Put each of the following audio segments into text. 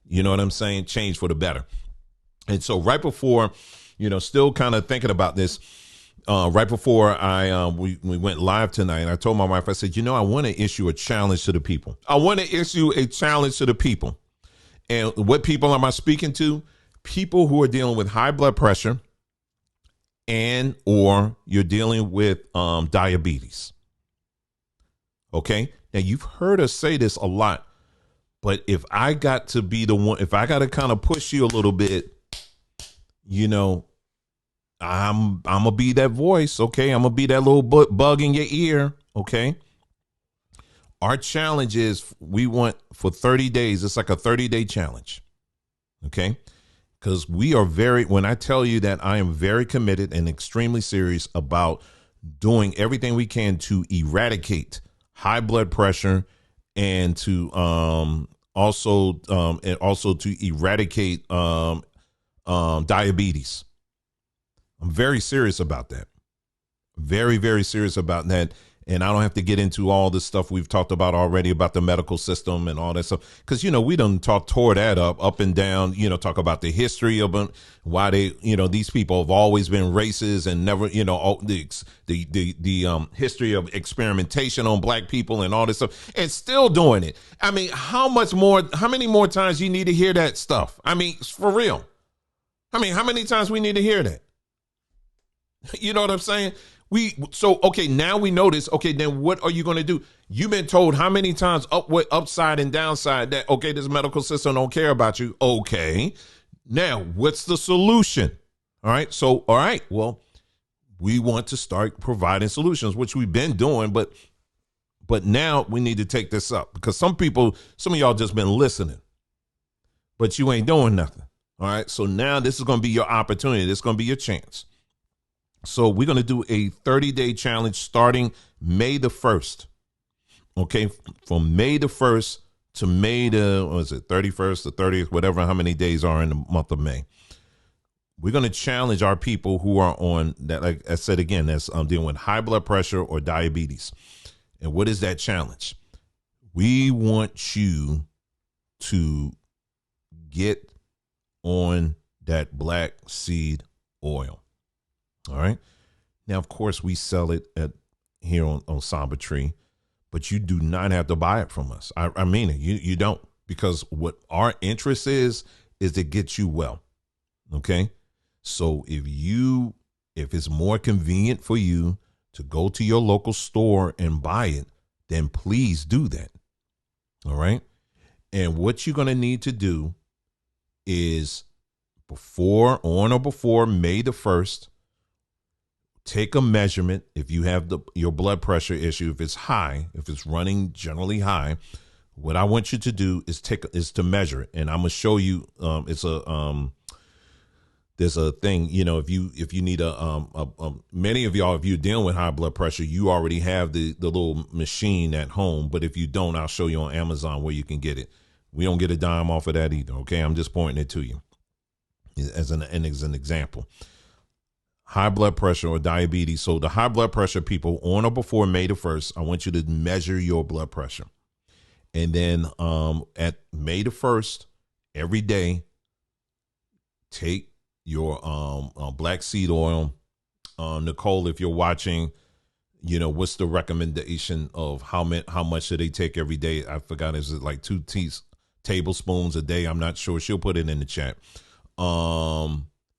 You know what I'm saying? Change for the better. And so right before, still kind of thinking about this, right before we went live tonight, I told my wife, I said, I want to issue a challenge to the people. I want to issue a challenge to the people. And what people am I speaking to? People who are dealing with high blood pressure and or you're dealing with diabetes. Okay. Now you've heard us say this a lot, but if I got to be the one, if I got to kind of push you a little bit, I'm gonna be that voice. Okay. I'm gonna be that little bug in your ear. Okay. Our challenge is we want for 30 days. It's like a 30-day challenge. Okay. Because when I tell you that I am very committed and extremely serious about doing everything we can to eradicate high blood pressure and to also to eradicate diabetes. I'm very serious about that. Very, very serious about that. And I don't have to get into all the stuff we've talked about already about the medical system and all that stuff. Because, we done tore that up and down, talk about the history of them, why they, these people have always been racist and never, the history of experimentation on black people and all this stuff and still doing it. I mean, how many more times you need to hear that stuff? I mean, for real. I mean, how many times we need to hear that? You know what I'm saying? Okay, now we know this. Okay, then what are you going to do? You've been told how many times upside and downside that, okay, this medical system don't care about you. Okay, now what's the solution? All right. So, all right, well, we want to start providing solutions, which we've been doing, but now we need to take this up because some of y'all just been listening, but you ain't doing nothing. All right. So now this is going to be your opportunity. This is going to be your chance. So we're going to do a 30-day challenge starting May the 1st. Okay. From May the 1st to May the, 31st, the 30th, whatever, how many days are in the month of May. We're going to challenge our people who are on that. Like I said, again, that's dealing with high blood pressure or diabetes. And what is that challenge? We want you to get on that black seed oil. All right. Now, of course, we sell it here on Samba Tree, but you do not have to buy it from us. I mean it. You don't, because what our interest is to get you well. OK, so if it's more convenient for you to go to your local store and buy it, then please do that. All right. And what you're going to need to do is on or before May the 1st, take a measurement. If you have your blood pressure issue, if it's high, if it's running generally high, what I want you to do is to measure it. And I'm going to show you, there's a thing, if you need many of y'all, if you're dealing with high blood pressure, you already have the little machine at home. But if you don't, I'll show you on Amazon where you can get it. We don't get a dime off of that either. Okay. I'm just pointing it to you as an example. High blood pressure or diabetes. So the high blood pressure people, on or before May the 1st, I want you to measure your blood pressure. And then at May the 1st, every day, take your black seed oil. Nicole, if you're watching, what's the recommendation of how much should they take every day? I forgot. Is it like 2 tablespoons a day? I'm not sure. She'll put it in the chat.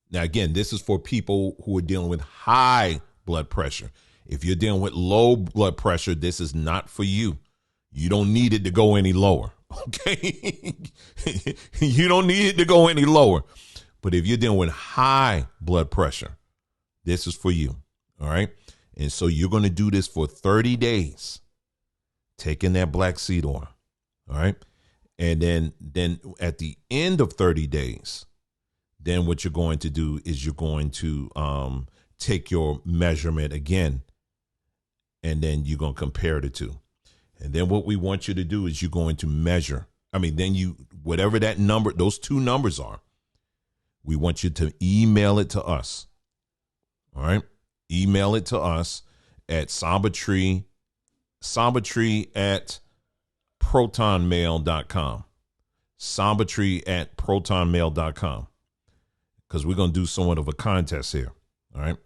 Now, again, this is for people who are dealing with high blood pressure. If you're dealing with low blood pressure, this is not for you. You don't need it to go any lower. Okay. You don't need it to go any lower. But if you're dealing with high blood pressure, this is for you. All right. And so you're going to do this for 30 days, taking that black seed oil. All right. And then at the end of 30 days, then what you're going to do is you're going to take your measurement again, and then you're going to compare the two. And then what we want you to do is you're going to measure. Whatever that number, those two numbers are, we want you to email it to us. All right. Email it to us at sambatree at protonmail.com. Sambatree at protonmail.com, because we're going to do somewhat of a contest here. All right.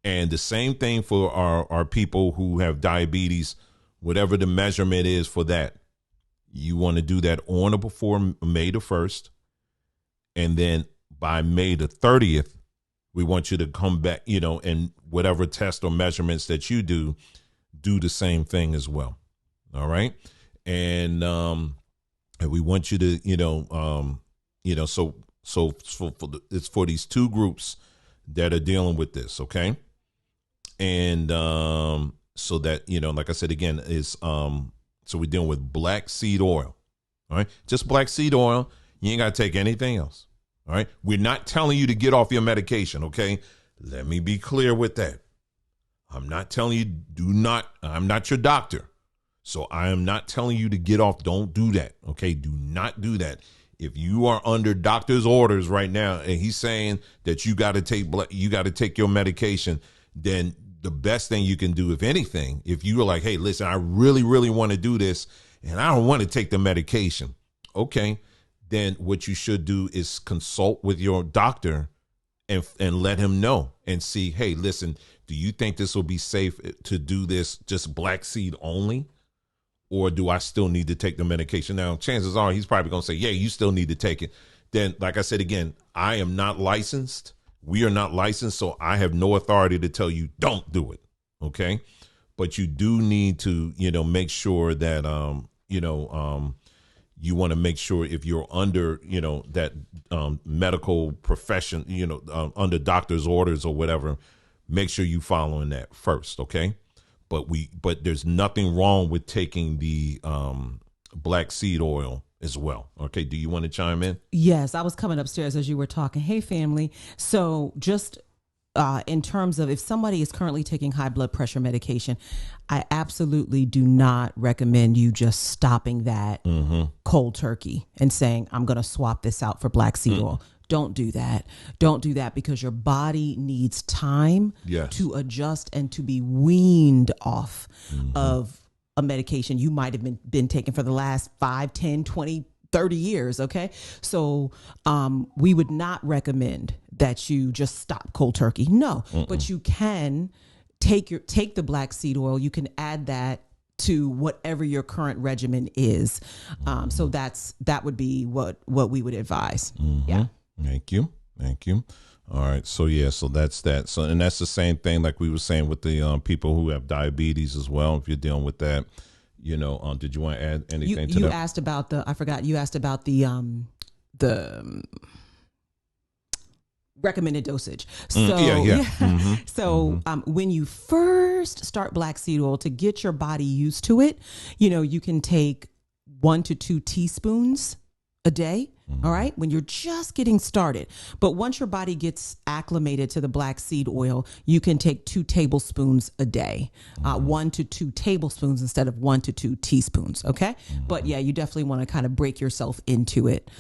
And the same thing for our people who have diabetes, whatever the measurement is for that. You want to do that on or before May the 1st. And then by May the 30th, we want you to come back, and whatever test or measurements that you do the same thing as well. All right. And we want you to, it's for these two groups that are dealing with this. Okay. And so that, like I said, again, is so we're dealing with black seed oil. All right. Just black seed oil. You ain't got to take anything else. All right. We're not telling you to get off your medication. OK, let me be clear with that. I'm not telling you I'm not your doctor. So I am not telling you to get off. Don't do that. OK, do not do that. If you are under doctor's orders right now and he's saying that you got to take your medication, then the best thing you can do, if anything, if you are like, hey, listen, I really, really want to do this and I don't want to take the medication. OK, then what you should do is consult with your doctor and let him know and see, hey, listen, do you think this will be safe to do this just black seed only? Or do I still need to take the medication? Now, chances are he's probably going to say, yeah, you still need to take it. Then, like I said, again, I am not licensed. We are not licensed. So I have no authority to tell you don't do it. OK, but you do need to, make sure that, you want to make sure if you're under, that medical profession, under doctor's orders or whatever, make sure you following that first. OK. But there's nothing wrong with taking the black seed oil as well. Okay. Do you want to chime in? Yes. I was coming upstairs as you were talking. Hey, family. So just in terms of if somebody is currently taking high blood pressure medication, I absolutely do not recommend you just stopping that cold turkey and saying, I'm going to swap this out for black seed oil. Don't do that. Don't do that, because your body needs time to adjust and to be weaned off of a medication you might have been taking for the last 5, 10, 20, 30 years. Okay. So we would not recommend that you just stop cold turkey. No, but you can take the black seed oil. You can add that to whatever your current regimen is. So that would be what we would advise. Yeah. Thank you. All right. So, so that's that. So, and that's the same thing like we were saying with the people who have diabetes as well. If you're dealing with that, did you want to add anything to that? You asked about you asked about the recommended dosage. So, so when you first start black seed oil, to get your body used to it, you can take 1 to 2 teaspoons a day. All right. When you're just getting started. But once your body gets acclimated to the black seed oil, you can take 2 tablespoons a day, 1 to 2 tablespoons instead of 1 to 2 teaspoons. OK, but yeah, you definitely want to kind of break yourself into it.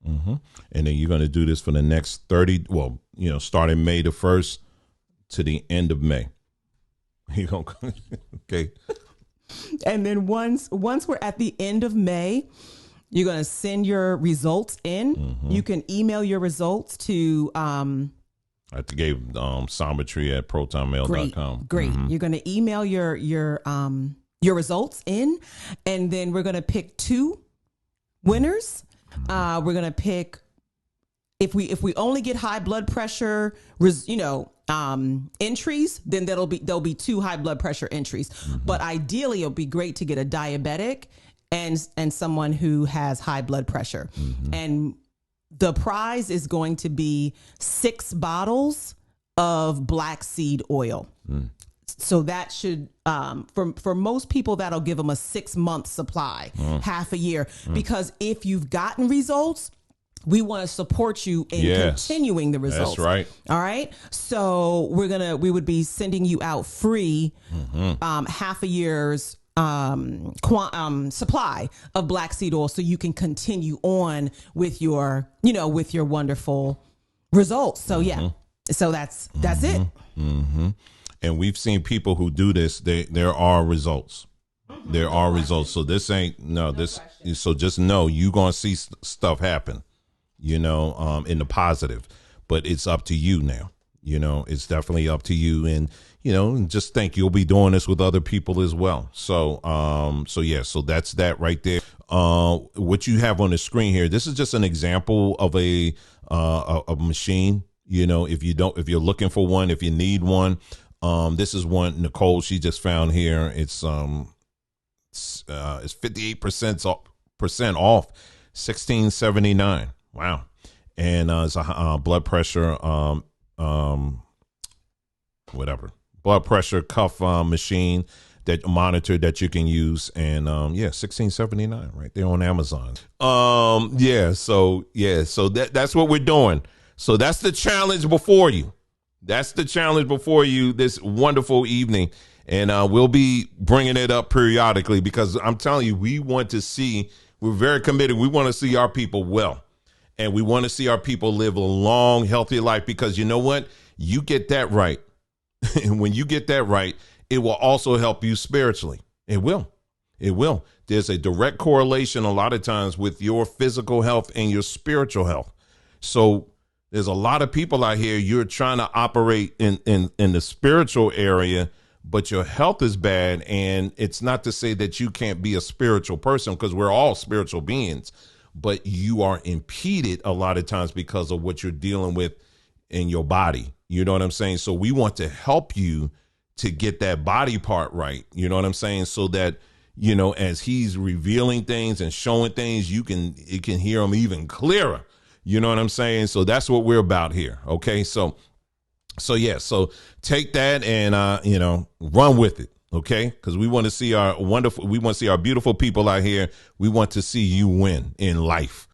And then you're going to do this for the next 30. Well, starting May the 1st to the end of May. OK. And then once we're at the end of May, you're going to send your results in. You can email your results to I gave Sambatree at protonmail.com. Great. You're going to email your results in, and then we're going to pick 2 winners. We're going to pick, if we only get high blood pressure, entries, then there'll be 2 high blood pressure entries. But ideally, it'll be great to get a diabetic and someone who has high blood pressure. And the prize is going to be 6 bottles of black seed oil. So that should, for most people, that'll give them a 6-month supply, half a year. Because if you've gotten results, we want to support you in continuing the results. That's right. All right. So we would be sending you out free, half a year's supply of black seed oil, so you can continue on with your wonderful results. So so that's it. And we've seen people who do this. There are results. There are results. So this ain't no this. So just know you gonna see stuff happen. In the positive, but it's up to you now. It's definitely up to you, and and just think you'll be doing this with other people as well. So yeah, so that's that right there. What you have on the screen here, this is just an example of a machine. If you're looking for one, if you need one, this is one Nicole she just found here. It's 58% off, 1679. Wow. And it's a blood pressure blood pressure cuff machine that monitor that you can use, and 1679 right there on Amazon. So that's what we're doing. So that's the challenge before you. That's the challenge before you this wonderful evening. And we'll be bringing it up periodically, because I'm telling you, we're very committed. We want to see our people well. And we want to see our people live a long, healthy life, because you know what? You get that right. And when you get that right, it will also help you spiritually. It will. It will. There's a direct correlation a lot of times with your physical health and your spiritual health. So there's a lot of people out here, you're trying to operate in the spiritual area, but your health is bad. And it's not to say that you can't be a spiritual person, because we're all spiritual beings, but you are impeded a lot of times because of what you're dealing with in your body. You know what I'm saying? So we want to help you to get that body part right. You know what I'm saying? So that, as he's revealing things and showing things, you can hear him even clearer. You know what I'm saying? So that's what we're about here. Okay. So take that and, run with it. Okay. Because we want to see our beautiful people out here. We want to see you win in life.